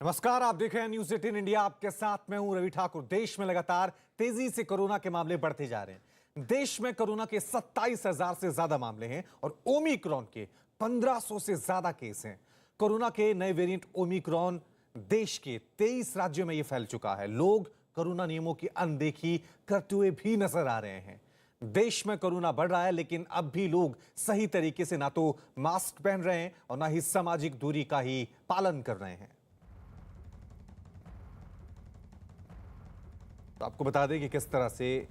नमस्कार, आप देख रहे हैं न्यूज 18 इंडिया। आपके साथ मैं हूं रवि ठाकुर। देश में लगातार तेजी से कोरोना के मामले बढ़ते जा रहे हैं। देश में कोरोना के 27,000 से ज्यादा मामले हैं और ओमिक्रॉन के 1500 से ज्यादा केस हैं। कोरोना के नए वेरिएंट ओमिक्रॉन देश के 23 राज्यों में यह फैल चुका है। लोग कोरोना नियमों की अनदेखी करते हुए भी नजर आ रहे हैं। देश में कोरोना बढ़ रहा है, लेकिन अब भी लोग सही तरीके से ना तो मास्क पहन रहे हैं और ना ही सामाजिक दूरी का ही पालन कर रहे हैं। तो आपको बता दें कि किस तरह से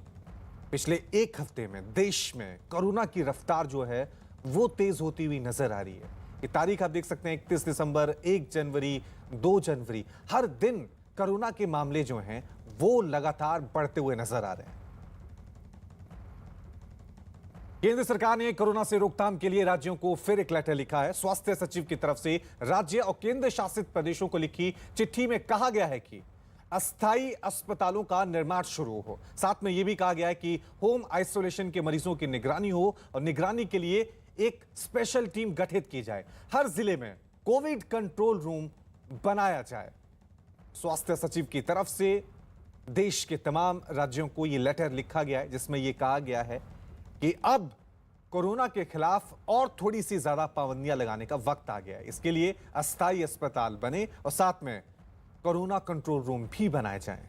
पिछले एक हफ्ते में देश में कोरोना की रफ्तार जो है वो तेज होती हुई नजर आ रही है। ये तारीख आप देख सकते हैं, 31 दिसंबर, 1 जनवरी, 2 जनवरी, हर दिन कोरोना के मामले जो हैं वो लगातार बढ़ते हुए नजर आ रहे हैं। केंद्र सरकार ने कोरोना से रोकथाम के लिए राज्यों को फिर एक लेटर लिखा है। स्वास्थ्य सचिव की तरफ से राज्य और केंद्र शासित प्रदेशों को लिखी चिट्ठी में कहा गया है कि अस्थायी अस्पतालों का निर्माण शुरू हो। साथ में यह भी कहा गया है कि होम आइसोलेशन के मरीजों की निगरानी हो और निगरानी के लिए एक स्पेशल टीम गठित की जाए। हर जिले में कोविड कंट्रोल रूम बनाया जाए। स्वास्थ्य सचिव की तरफ से देश के तमाम राज्यों को यह लेटर लिखा गया है, जिसमें यह कहा गया है कि अब कोरोना के खिलाफ और थोड़ी सी ज्यादा पाबंदियां लगाने का वक्त आ गया है। इसके लिए अस्थायी अस्पताल बने और साथ में कोरोना कंट्रोल रूम भी बनाए जाएं।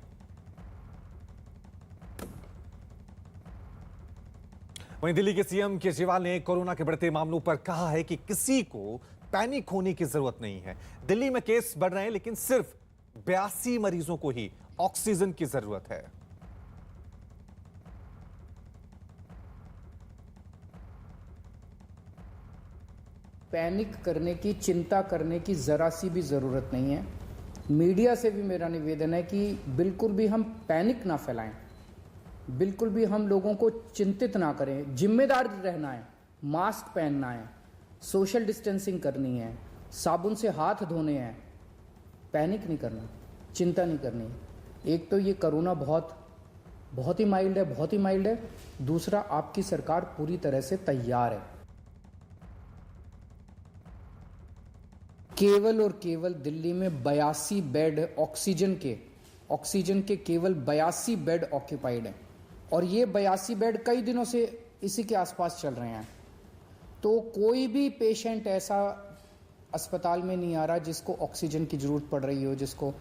वहीं दिल्ली के सीएम केजरीवाल ने कोरोना के बढ़ते मामलों पर कहा है कि किसी को पैनिक होने की जरूरत नहीं है। दिल्ली में केस बढ़ रहे हैं, लेकिन सिर्फ 82 मरीजों को ही ऑक्सीजन की जरूरत है। पैनिक करने की, चिंता करने की जरा सी भी जरूरत नहीं है। मीडिया से भी मेरा निवेदन है कि बिल्कुल भी हम पैनिक ना फैलाएं, बिल्कुल भी हम लोगों को चिंतित ना करें। जिम्मेदार रहना है, मास्क पहनना है, सोशल डिस्टेंसिंग करनी है, साबुन से हाथ धोने हैं। पैनिक नहीं करना, चिंता नहीं करनी। एक तो ये कोरोना बहुत ही माइल्ड है, बहुत ही माइल्ड है। दूसरा, आपकी सरकार पूरी तरह से तैयार है। केवल और केवल दिल्ली में 82 बेड ऑक्सीजन के केवल 82 बेड ऑक्यूपाइड हैं और ये 82 बेड कई दिनों से इसी के आसपास चल रहे हैं। तो कोई भी पेशेंट ऐसा अस्पताल में नहीं आ रहा जिसको ऑक्सीजन की जरूरत पड़ रही हो। जिसको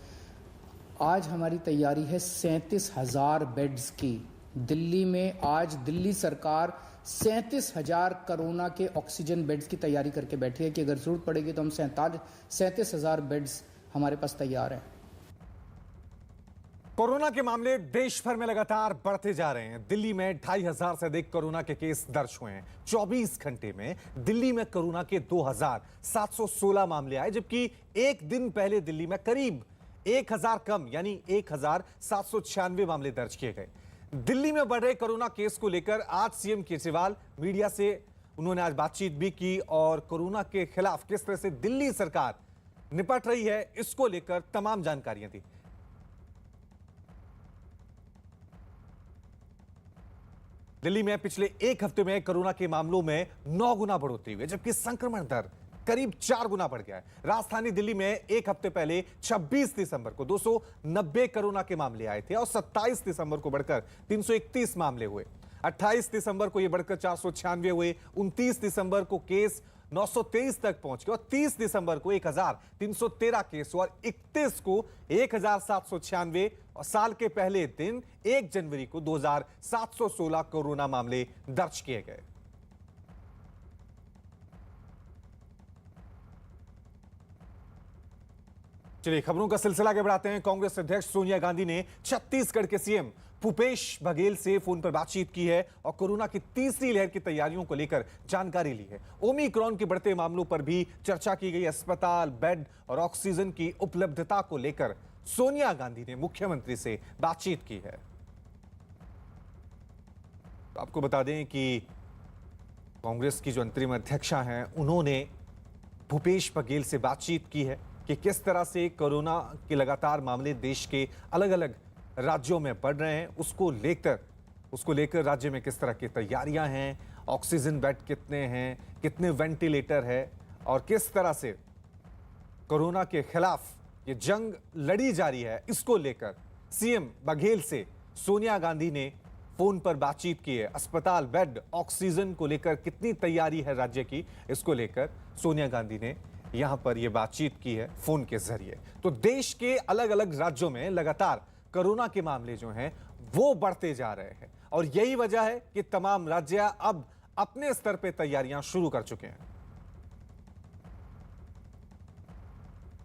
आज हमारी तैयारी है 37,000 बेड्स की। दिल्ली में आज दिल्ली सरकार 37,000 कोरोना के ऑक्सीजन बेड्स की तैयारी करके बैठी है कि अगर जरूरत पड़ेगी तो हम 37,000 बेड्स हमारे पास तैयार हैं। कोरोना के मामले देश भर में लगातार बढ़ते जा रहे हैं। दिल्ली में 2,500 से अधिक कोरोना के केस दर्ज हुए हैं। 24 घंटे में दिल्ली में कोरोना के 2,716 मामले आए, जबकि एक दिन पहले दिल्ली में करीब 1,000 कम यानी 1,796 मामले दर्ज किए गए। दिल्ली में बढ़ रहे कोरोना केस को लेकर आज सीएम केजरीवाल मीडिया से उन्होंने आज बातचीत भी की और कोरोना के खिलाफ किस तरह से दिल्ली सरकार निपट रही है इसको लेकर तमाम जानकारियां दी। दिल्ली में पिछले एक हफ्ते में कोरोना के मामलों में 9 गुना बढ़ोतरी हुई है, जबकि संक्रमण दर करीब 4 गुना बढ़ गया है। राजधानी दिल्ली में एक हफ्ते पहले 26 दिसंबर को 290 कोरोना के मामले आए थे और 27 दिसंबर को बढ़कर 331 मामले हुए। 28 दिसंबर को यह बढ़कर 496 हुए। 29 दिसंबर को केस 923 तक पहुंच गए और 30 दिसंबर को 1,313 केस और 31 को 1,796 और साल के पहले दिन 1 जनवरी को 2,716 कोरोना मामले दर्ज किए गए। चलिए खबरों का सिलसिला आगे बढ़ाते हैं। कांग्रेस अध्यक्ष सोनिया गांधी ने छत्तीसगढ़ के सीएम भूपेश बघेल से फोन पर बातचीत की है और कोरोना की तीसरी लहर की तैयारियों को लेकर जानकारी ली है। ओमिक्रॉन के बढ़ते मामलों पर भी चर्चा की गई। अस्पताल, बेड और ऑक्सीजन की उपलब्धता को लेकर सोनिया गांधी ने मुख्यमंत्री से बातचीत की है। तो आपको बता दें कि कांग्रेस की जो अंतरिम अध्यक्षा हैं, उन्होंने भूपेश बघेल से बातचीत की है कि किस तरह से कोरोना के लगातार मामले देश के अलग अलग राज्यों में बढ़ रहे हैं, उसको लेकर राज्य में किस तरह की तैयारियां हैं, ऑक्सीजन बेड कितने हैं, कितने वेंटिलेटर है और किस तरह से कोरोना के खिलाफ ये जंग लड़ी जा रही है, इसको लेकर सीएम बघेल से सोनिया गांधी ने फोन पर बातचीत की है। अस्पताल, बेड, ऑक्सीजन को लेकर कितनी तैयारी है राज्य की, इसको लेकर सोनिया गांधी ने यहां पर यह बातचीत की है फोन के जरिए। तो देश के अलग अलग राज्यों में लगातार कोरोना के मामले जो हैं वो बढ़ते जा रहे हैं और यही वजह है कि तमाम राज्य अब अपने स्तर पर तैयारियां शुरू कर चुके हैं।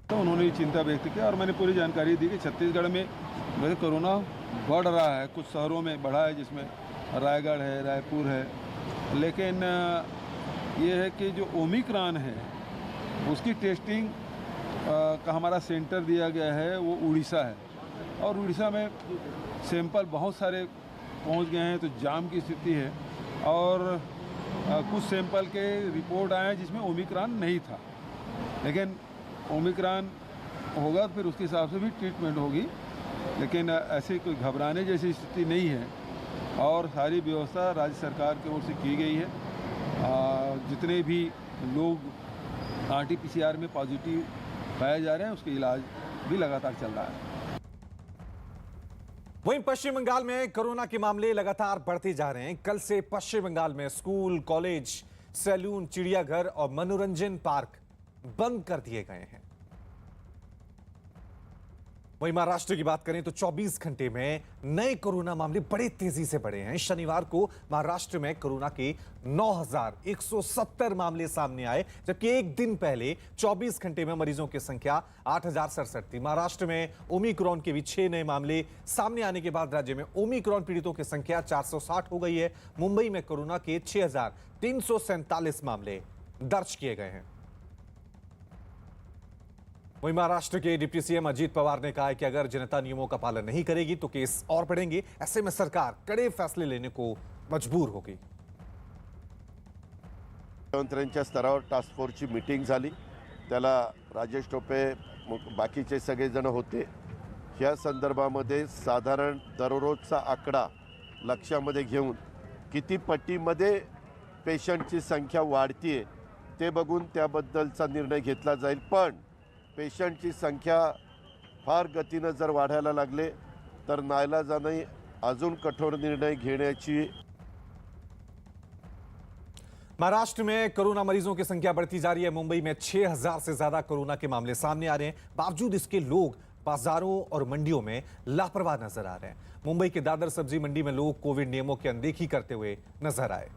तो उन्होंने चिंता व्यक्त की और मैंने पूरी जानकारी दी कि छत्तीसगढ़ में वैसे कोरोना बढ़ रहा है, कुछ शहरों में बढ़ा है, जिसमें रायगढ़ है, रायपुर है, लेकिन ये है कि जो ओमिक्रॉन है उसकी टेस्टिंग का हमारा सेंटर दिया गया है वो उड़ीसा है और उड़ीसा में सैंपल बहुत सारे पहुंच गए हैं, तो जाम की स्थिति है और कुछ सैंपल के रिपोर्ट आए हैं जिसमें ओमिक्रॉन नहीं था, लेकिन ओमिक्रॉन होगा तो फिर उसके हिसाब से भी ट्रीटमेंट होगी, लेकिन ऐसे कोई घबराने जैसी स्थिति नहीं है और सारी व्यवस्था राज्य सरकार की ओर से की गई है। जितने भी लोग RT-PCR में पॉजिटिव पाए जा रहे हैं उसके इलाज भी लगातार चल रहा है। वहीं पश्चिम बंगाल में कोरोना के मामले लगातार बढ़ते जा रहे हैं। कल से पश्चिम बंगाल में स्कूल, कॉलेज, सैलून, चिड़ियाघर और मनोरंजन पार्क बंद कर दिए गए हैं। वहीं महाराष्ट्र की बात करें तो 24 घंटे में नए कोरोना मामले बड़े तेजी से बढ़े हैं। शनिवार को महाराष्ट्र में कोरोना के 9,170 मामले सामने आए, जबकि एक दिन पहले 24 घंटे में मरीजों की संख्या 8,067 थी। महाराष्ट्र में ओमिक्रॉन के भी 6 नए मामले सामने आने के बाद राज्य में ओमिक्रॉन पीड़ितों की संख्या 460 हो गई है। मुंबई में कोरोना के 6,347 मामले दर्ज किए गए हैं। वहीं महाराष्ट्र के डिप्टी सीएम अजीत पवार ने कहा है कि अगर जनता नियमों का पालन नहीं करेगी तो केस और बढ़ेंगे। ऐसे में सरकार कड़े फैसले लेने को मजबूर होगी। मुख्यमंत्र्यांच्या स्तरावर टास्क फोर्सची मीटिंग झाली, त्याला राजेश टोपे बाकीचे सगळेजण होते। या संदर्भामध्ये साधारण दररोजचा आकडा लक्षामध्ये घेऊन किती पट्टीमध्ये पेशंटची संख्या वाढतीये ते बघून त्याबद्दलचा निर्णय घेतला जाईल। पण पेशंटची संख्या फार गतीनं जर वाढायला लागले तर नाईलाजाने अजून कठोर निर्णय घेण्याची। महाराष्ट्र में कोरोना मरीजों की संख्या बढ़ती जा रही है। मुंबई में 6,000 से ज्यादा कोरोना के मामले सामने आ रहे हैं। बावजूद इसके लोग बाजारों और मंडियों में लापरवाह नजर आ रहे हैं। मुंबई के दादर सब्जी मंडी में लोग कोविड नियमों की अनदेखी करते हुए नजर आए।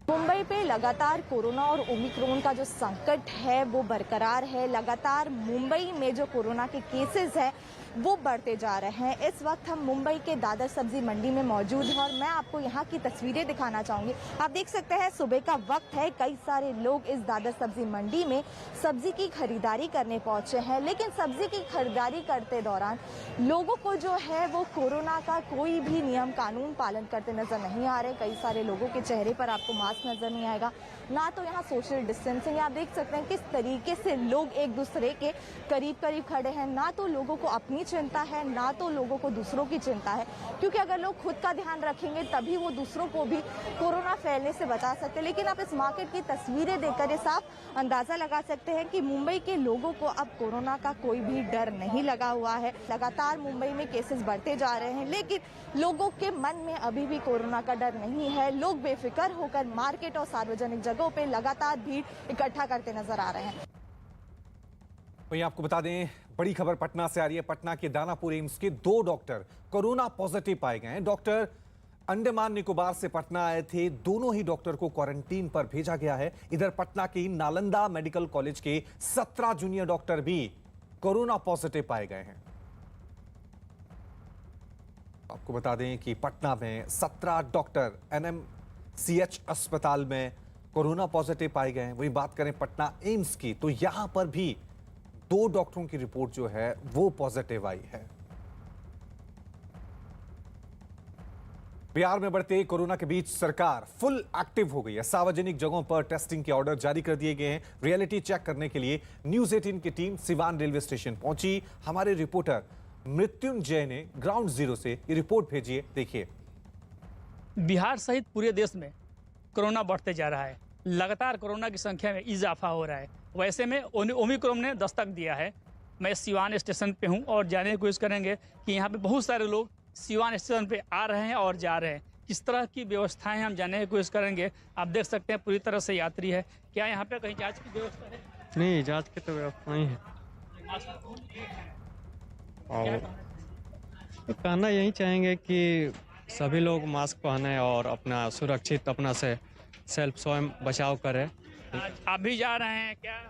मुंबई पे लगातार कोरोना और ओमिक्रॉन का जो संकट है वो बरकरार है। लगातार मुंबई में जो कोरोना के केसेस हैं वो बढ़ते जा रहे हैं। इस वक्त हम मुंबई के दादर सब्जी मंडी में मौजूद हैं और मैं आपको यहाँ की तस्वीरें दिखाना चाहूंगी। आप देख सकते हैं सुबह का वक्त है, कई सारे लोग इस दादर सब्जी मंडी में सब्जी की खरीदारी करने पहुंचे हैं, लेकिन सब्जी की खरीदारी करते दौरान लोगों को जो है वो कोरोना का कोई भी नियम कानून पालन करते नजर नहीं आ रहे। कई सारे लोगों के चेहरे पर आपको मास्क नजर नहीं आएगा, ना तो यहाँ सोशल डिस्टेंसिंग। आप देख सकते हैं किस तरीके से लोग एक दूसरे के करीब करीब खड़े हैं। ना तो लोगों को अपनी चिंता है, ना तो लोगों को दूसरों की चिंता है, क्योंकि अगर लोग खुद का ध्यान रखेंगे तभी वो दूसरों को भी कोरोना फैलने से बचा सकते हैं। लेकिन आप इस मार्केट की तस्वीरें देखकर ये साफ अंदाजा लगा सकते हैं कि मुंबई के लोगों को अब कोरोना का कोई भी डर नहीं लगा हुआ है। लगातार मुंबई में केसेस बढ़ते जा रहे हैं, लेकिन लोगों के मन में अभी भी कोरोना का डर नहीं है। लोग बेफिक्र होकर मार्केट और सार्वजनिक जगहों पे लगातार भीड़ इकट्ठा करते नजर आ रहे हैं। वहीं आपको बता दें, बड़ी खबर पटना से आ रही है। पटना के दानापुर एम्स के 2 डॉक्टर कोरोना पॉजिटिव पाए गए हैं। डॉक्टर अंडमान निकोबार से पटना आए थे। दोनों ही डॉक्टर को क्वारंटीन पर भेजा गया है। इधर पटना की नालंदा मेडिकल कॉलेज के 17 जूनियर डॉक्टर भी कोरोना पॉजिटिव पाए गए हैं। आपको बता दें कि पटना में 17 डॉक्टर NMCH अस्पताल में कोरोना पॉजिटिव पाए गए हैं। वही बात करें पटना एम्स की तो यहां पर भी 2 डॉक्टरों की रिपोर्ट जो है वो पॉजिटिव आई है। बिहार में बढ़ते कोरोना के बीच सरकार फुल एक्टिव हो गई है। सार्वजनिक जगहों पर टेस्टिंग के ऑर्डर जारी कर दिए गए हैं। रियलिटी चेक करने के लिए न्यूज 18 की टीम सिवान रेलवे स्टेशन पहुंची। हमारे रिपोर्टर मृत्युंजय ने ग्राउंड जीरो से ये रिपोर्ट भेजी है, देखिए। बिहार सहित पूरे देश में कोरोना बढ़ते जा रहा है। लगातार कोरोना की संख्या में इजाफा हो रहा है। वैसे में ओमिक्रॉन ने दस्तक दिया है। मैं सिवान स्टेशन पे हूँ और जाने की कोशिश करेंगे कि यहाँ पे बहुत सारे लोग सिवान स्टेशन पे आ रहे हैं और जा रहे हैं। किस तरह की व्यवस्थाएं हम जानने की कोशिश करेंगे। आप देख सकते हैं पूरी तरह से यात्री है। क्या यहाँ पे कहीं जांच की व्यवस्था है? नहीं, जांच की तो व्यवस्था नहीं है। और तो कहना यही चाहेंगे कि सभी लोग मास्क पहने और अपना सुरक्षित अपना से सेल्फ स्वयं बचाव करें। आज आप भी जा रहे हैं क्या?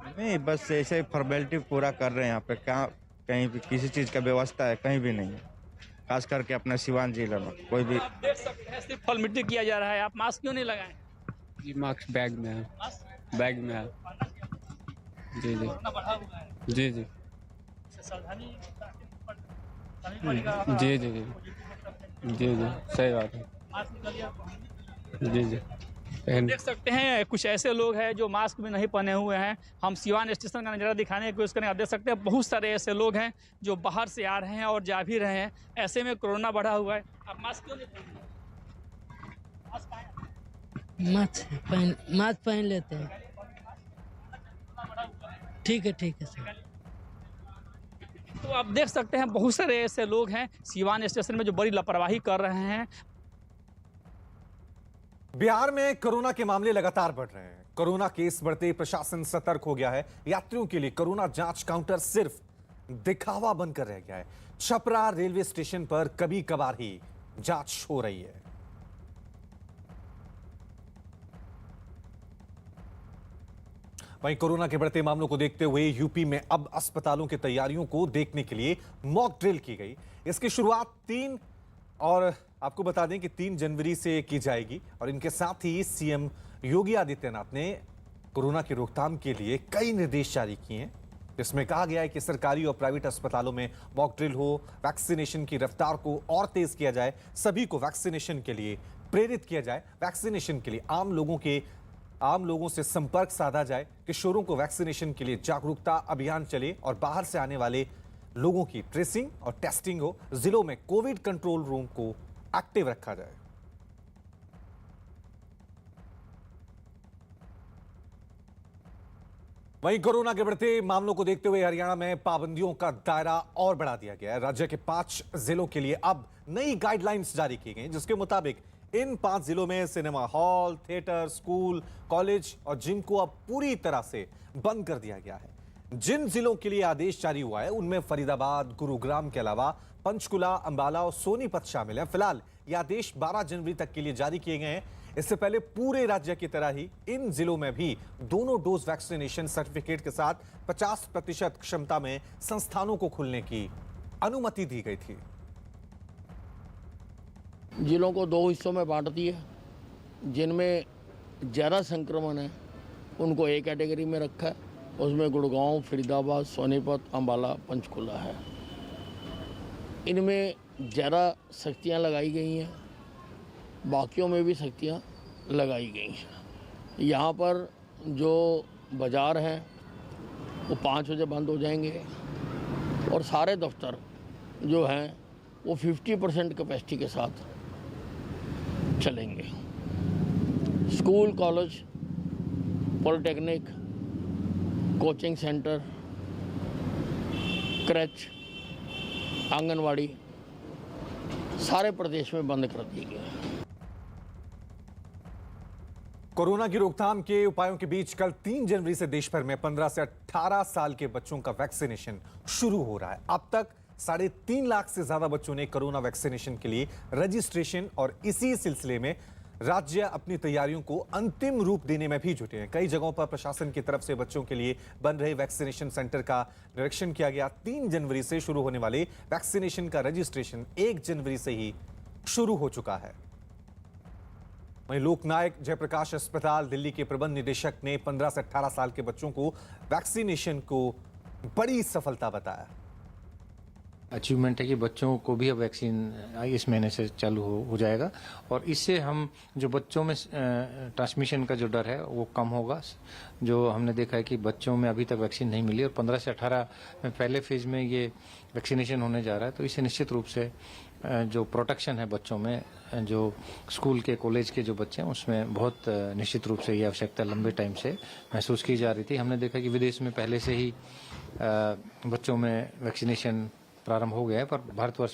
नहीं, बस ऐसे फॉर्मेलिटी पूरा कर रहे हैं। यहाँ पे कहाँ कहीं भी किसी चीज़ का व्यवस्था है, कहीं भी नहीं है। खास करके अपना सिवान जिला में कोई भी। आप देख सकते हैं सिर्फ फॉर्मेलिटी किया जा रहा है। आप मास्क क्यों नहीं लगाए? जी, मास्क बैग में है, बैग में है। जी जी कोरोना बढ़ा हुआ है, जी जी सावधानी जी जी जी जी जी सही बात है। जी जी देख सकते हैं कुछ ऐसे लोग हैं जो मास्क भी नहीं पहने हुए हैं। हम सिवान स्टेशन का नज़ारा दिखाने की कोशिश करें। आप देख सकते हैं बहुत सारे ऐसे लोग हैं जो बाहर से आ रहे हैं और जा भी रहे हैं। ऐसे में कोरोना बढ़ा हुआ है। आप मास्क क्यों नहीं पहने? मास्क पहन लेते हैं। ठीक है सर। तो आप देख सकते हैं बहुत सारे ऐसे लोग हैं सिवान स्टेशन में जो बड़ी लापरवाही कर रहे हैं। बिहार में कोरोना के मामले लगातार बढ़ रहे हैं। कोरोना केस बढ़ते प्रशासन सतर्क हो गया है। यात्रियों के लिए कोरोना जांच काउंटर सिर्फ दिखावा बनकर रह गया है। छपरा रेलवे स्टेशन पर कभी कभार ही जांच हो रही है। वहीं कोरोना के बढ़ते मामलों को देखते हुए यूपी में अब अस्पतालों की तैयारियों को देखने के लिए मॉक ड्रिल की गई। इसकी शुरुआत 3 और आपको बता दें कि 3 जनवरी से की जाएगी। और इनके साथ ही सीएम योगी आदित्यनाथ ने कोरोना की रोकथाम के लिए कई निर्देश जारी किए हैं। इसमें कहा गया है कि सरकारी और प्राइवेट अस्पतालों में मॉक ड्रिल हो, वैक्सीनेशन की रफ्तार को और तेज किया जाए, सभी को वैक्सीनेशन के लिए प्रेरित किया जाए, वैक्सीनेशन के लिए आम लोगों से संपर्क साधा जाए, किशोरों को वैक्सीनेशन के लिए जागरूकता अभियान चले और बाहर से आने वाले लोगों की ट्रेसिंग और टेस्टिंग हो। जिलों में कोविड कंट्रोल रूम को एक्टिव रखा जाए। वहीं कोरोना के बढ़ते मामलों को देखते हुए हरियाणा में पाबंदियों का दायरा और बढ़ा दिया गया है। राज्य के 5 जिलों के लिए अब नई गाइडलाइंस जारी की गई, जिसके मुताबिक इन 5 जिलों में cinema hall, theatre, school, college और जिम को अब पूरी तरह से बंद कर दिया गया है। जिन जिलों के लिए आदेश जारी हुआ है उनमें फरीदाबाद, गुरुग्राम के अलावा पंचकुला, अंबाला और सोनीपत शामिल हैं। फिलहाल ये आदेश 12 जनवरी तक के लिए जारी किए गए हैं। इससे पहले पूरे राज्य की तरह ही इन जिलों में भी दोनों डोज वैक्सीनेशन सर्टिफिकेट के साथ 50% क्षमता में संस्थानों को खुलने की अनुमति दी गई थी। जिलों को 2 हिस्सों में बांट दिए। जिनमें ज़्यादा संक्रमण है उनको A कैटेगरी में रखा है। उसमें गुड़गांव, फरीदाबाद, सोनीपत, अंबाला, पंचकुला है। इनमें ज़्यादा सख्तियां लगाई गई हैं, बाकियों में भी सख्तियां लगाई गई हैं। यहाँ पर जो बाज़ार हैं वो 5 बजे बंद हो जाएंगे और सारे दफ्तर जो हैं वो 50% कैपेसिटी के साथ चलेंगे। School, college, polytechnic, coaching centre, creche, anganwadi सारे प्रदेश में बंद कर दिए गए। कोरोना की रोकथाम के उपायों के बीच कल 3 जनवरी से देश भर में 15 से 18 साल के बच्चों का वैक्सीनेशन शुरू हो रहा है। अब तक 3.5 लाख से ज्यादा बच्चों ने कोरोना वैक्सीनेशन के लिए रजिस्ट्रेशन और इसी सिलसिले में राज्य अपनी तैयारियों को अंतिम रूप देने में भी जुटे हैं। कई जगहों पर प्रशासन की तरफ से बच्चों के लिए बन रहे वैक्सीनेशन सेंटर का निरीक्षण किया गया। 3 जनवरी से शुरू होने वाले वैक्सीनेशन का रजिस्ट्रेशन 1 जनवरी से ही शुरू हो चुका है। वहीं लोकनायक जयप्रकाश अस्पताल दिल्ली के प्रबंध निदेशक ने 15 से 18 साल के बच्चों को वैक्सीनेशन को बड़ी सफलता बताया। अचीवमेंट है कि बच्चों को भी अब वैक्सीन इस महीने से चालू हो जाएगा और इससे हम जो बच्चों में ट्रांसमिशन का जो डर है वो कम होगा। जो हमने देखा है कि बच्चों में अभी तक वैक्सीन नहीं मिली और 15 से 18 में पहले फेज में ये वैक्सीनेशन होने जा रहा है, तो इससे निश्चित रूप से जो प्रोटेक्शन है बच्चों में, जो स्कूल के कॉलेज के जो बच्चे हैं उसमें बहुत निश्चित रूप से ये आवश्यकता लंबे टाइम से महसूस की जा रही थी। हमने देखा कि विदेश में पहले से ही बच्चों में वैक्सीनेशन प्रारंभ हो गया है, पर भारतवर्ष